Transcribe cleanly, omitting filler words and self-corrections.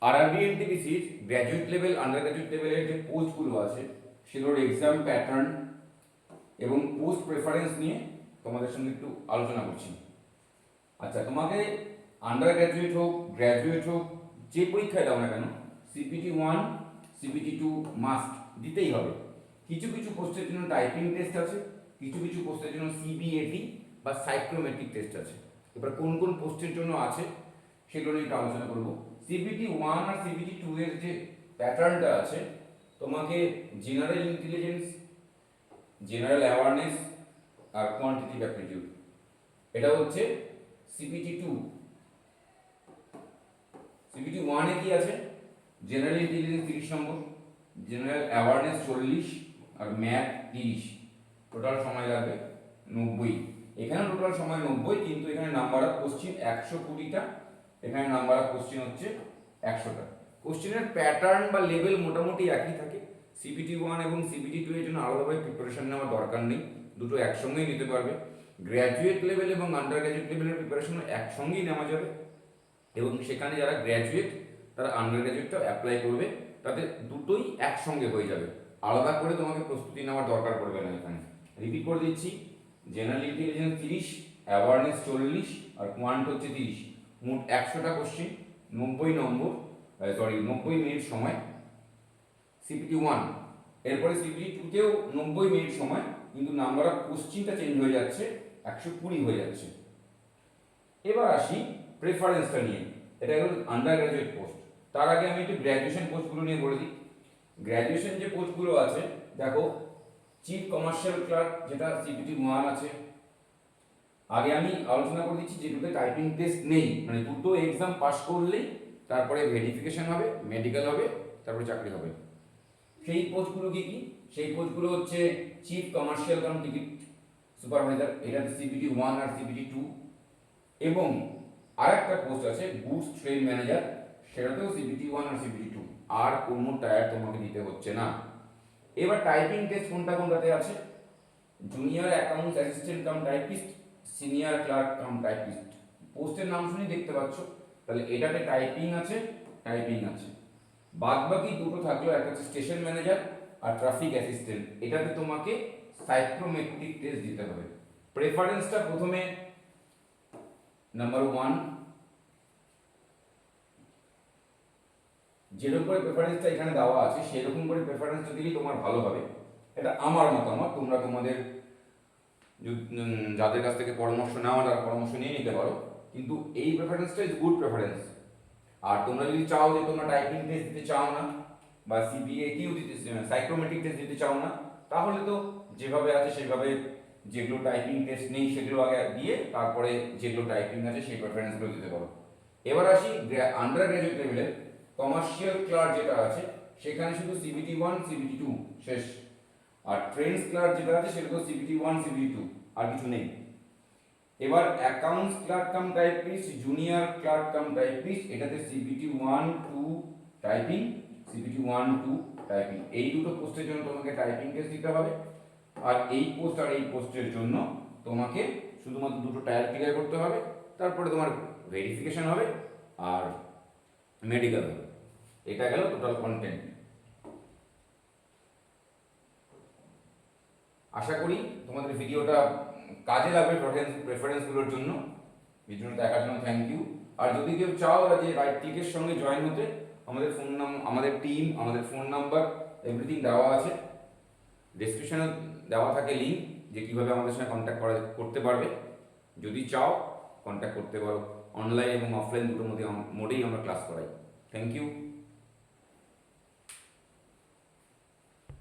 RRB এনটিপিসির graduate level under graduate লেভেলের যে পোস্টগুলো আছে সেগুলোর এক্সাম প্যাটার্ন এবং পোস্ট প্রেফারেন্স নিয়ে তোমাদের সঙ্গে একটু আলোচনা করছি। আচ্ছা, তোমাকে আন্ডার গ্র্যাজুয়েট হোক গ্র্যাজুয়েট হোক যে পরীক্ষায় দাও না কেন CPT-1 CPT-2 মাস্ট দিতেই হবে। কিছু কিছু পোস্টের জন্য টাইপিং টেস্ট আছে, কিছু কিছু পোস্টের জন্য CBAT বা সাইক্রোমেট্রিক টেস্ট আছে। এবার কোন কোন পোস্টের জন্য আছে সেগুলো নিয়ে একটু আলোচনা করবো। CPT-1 আর CPT-2 এর যে প্যাটার্নটা আছে, তোমাকে জেনারেল ইন্টেলিজেন্স, জেনারেল অ্যাওয়ারনেস আর কোয়ান্টিটিভ অ্যাপটিটিউড, এটা হচ্ছে CPT-2। CPT-1 এ কি আছে? জেনারেল ইন্টেলিজেন্স 30 নম্বর, জেনারেল অ্যাওয়ারনেস 40 আর ম্যাথ 30। টোটাল সময় লাগবে 90। এখানে টোটাল সময় 90, কিন্তু এখানে নাম্বার অফ কোশ্চিন 120টা, এখানে নাম্বার অফ কোশ্চিন হচ্ছে 100টা। কোশ্চিনের প্যাটার্ন বা লেভেল মোটামুটি একই থাকে। CPT-1 এবং CPT-2 এর জন্য আলাদাভাবে প্রিপারেশন নেওয়ার দরকার নেই, দুটো একসঙ্গেই নিতে পারবে। গ্র্যাজুয়েট লেভেল এবং আন্ডার গ্র্যাজুয়েট লেভেলের প্রিপারেশন একসঙ্গেই নেওয়া যাবে, এবং সেখানে যারা গ্র্যাজুয়েট তারা আন্ডার গ্র্যাজুয়েটটাও অ্যাপ্লাই করবে, তাদের দুটোই একসঙ্গে হয়ে যাবে, আলাদা করে তোমাকে প্রস্তুতি নেওয়ার দরকার পড়বে না। এখানে রিপিট করে দিচ্ছি, জেনারেল ইন্টেলিজেন্স 30, অ্যাওয়ারনেস 40 আর কোয়ান্ট হচ্ছে 30। মোট 100টা কোশ্চিন, 90 নম্বর, 90 মিনিট সময় CPT-1। এরপরে CPT-2তেও 90 মিনিট সময়, কিন্তু নাম্বার অফ কোশ্চিনটা চেঞ্জ হয়ে যাচ্ছে, 120 হয়ে যাচ্ছে। এবার আসি প্রেফারেন্সটা নিয়ে। এটা হলো আন্ডার গ্র্যাজুয়েট পোস্ট। তার আগে আমি একটু গ্র্যাজুয়েশন পোস্টগুলো নিয়ে বলে দিই। গ্র্যাজুয়েশন যে পোস্টগুলো আছে, দেখো চিফ কমার্শিয়াল ক্লার্ক, যেটা CPT-1 আছে। আগে আমি আলোচনা করে দিচ্ছি যেগুলোতে টাইপিং টেস্ট নেই, মানে দুটো এক্সাম পাস করলেই তারপরে ভেরিফিকেশন হবে, মেডিকেল হবে, তারপরে চাকরি হবে। সেই পোস্টগুলো কি কি? সেই পোস্টগুলো হচ্ছে chief commercial cum ticket supervisor, এটা CPT-1 আর CPT-2। এবং আরেকটা পোস্ট আছে গুডস ট্রেন ম্যানেজার, সেটাতেও CPT-1 আর CPT-2। আর কোনো টায়ার তোমাকে দিতে হচ্ছে না। এবার টাইপিং টেস্ট কোনটা কোনটাতে আছে? Junior accounts assistant cum typist, senior clerk cum typist. পোস্টের নাম শুনে দেখতে পাচ্ছ, তাহলে এটাতে টাইপিং আছে, টাইপিং আছে। বাদ বাকি দুটো থাকলো, একটা হচ্ছে স্টেশন ম্যানেজার আর ট্রাফিক অ্যাসিস্ট্যান্ট, এটাতে তোমাকে সাইক্রোমেট্রিক টেস্ট দিতে হবে। প্রেফারেন্সটা প্রথমে নাম্বার 1, যেরকম করে প্রেফারেন্সটা এখানে দেওয়া আছে সেরকম করে প্রেফারেন্সটা দিলেই তোমার ভালো হবে। এটা আমার মতামত, তোমরা তোমাদের যাদের কাছ থেকে পরামর্শ নাও তারা পরামর্শ নিয়ে নিতে পারো, কিন্তু এই প্রেফারেন্সটা ইজ গুড প্রেফারেন্স। আর তোমরা যদি চাও যে তোমরা টাইপিং টেস্ট দিতে চাও না বা CBATও দিতে, সাইক্রোমেট্রিক টেস্ট দিতে চাও না, তাহলে তো যেভাবে আছে সেভাবে, যেগুলো টাইপিং টেস্ট নেই সেগুলো আগে দিয়ে তারপরে যেগুলো টাইপিং আছে সেই প্রেফারেন্সগুলো দিতে পারো। এবার আসি আন্ডার গ্র্যাজুয়েট লেভেলের কমার্শিয়াল ক্লার্ক যেটা আছে, সেখানে শুধু CPT-1 CPT-2 শেষ। আর ট্রেন্স ক্লার্ক যেটা আছে সেটা তো CPT-1 CPT-2, আর কিছু নেই। এবার accounts clerk cum typist, junior clerk cum typist, এটাতে CPT-1 2 টাইপিং, CPT-1 2 টাইপিং। এই দুটো পোস্টের জন্য তোমাকে টাইপিং টেস্ট দিতে হবে। আর এই পোস্ট আর এই পোস্টের জন্য তোমাকে শুধুমাত্র দুটো টায়ার ক্লিয়ার করতে হবে, তারপরে তোমার ভেরিফিকেশন হবে আর মেডিকেল হবে। এটা গেল টোটাল কন্টেন্ট। আশা করি তোমাদের ভিডিওটা কাজে লাগবে প্রেফারেন্সগুলোর জন্য। ভিডিওটা দেখার জন্য থ্যাংক ইউ। আর যদি কেউ চাও যে রাইট ক্লিকের সঙ্গে জয়েন হতে, আমাদের ফোন নাম্বার, আমাদের টিম, আমাদের ফোন নাম্বার এভরিথিং দেওয়া আছে, ডেসক্রিপশনে দেওয়া থাকে লিঙ্ক, যে কীভাবে আমাদের সঙ্গে কন্ট্যাক্ট করতে পারবে। যদি চাও কন্ট্যাক্ট করতে পারো। অনলাইন এবং অফলাইন দুটোর মোডেই আমরা ক্লাস করাই। Thank you.